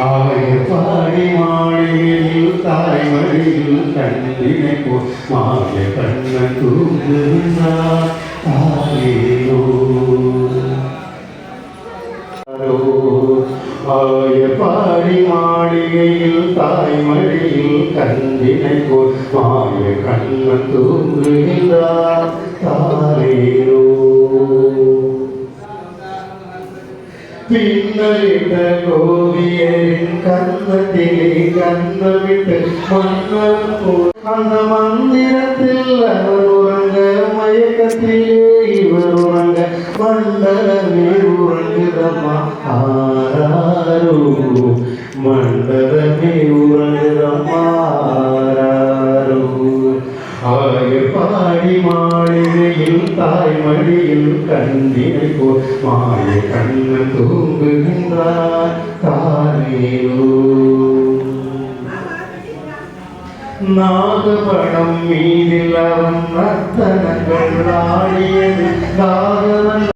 ஆயப்பாடி மாளிகையில் தாய்மடியில் கண்ணினை போல் மாய கண்ணன் தூங்குகின்றார் தாயேனோ. ஆயப்பாடி மாளிகையில் தாய்மடியில் கண்ணினை போல் மாய கண்ணன் தூங்குகின்றார் தாயேனோ. பின்னலிட்ட கோவியரின் கண்ணத்திலே கண்ணமிட்டு மன்னன் போல் அந்த மந்திரத்தில் அவர் உறங்க மயக்கத்திலே இவர் உறங்க மண்டலமே உறங்குதம்மா ஆராரோ மண்டலமே உறங்குதம்மா ஆராரோ. ஆயப்பாடி மாளிகையில் தாய்மடியில் கண்ணினை போல் மாய கண்ணன் தூங்குகின்றார் தானேனோ. நாகபடம் மீதில் அவன் நர்த்தனங்கள் ஆடியது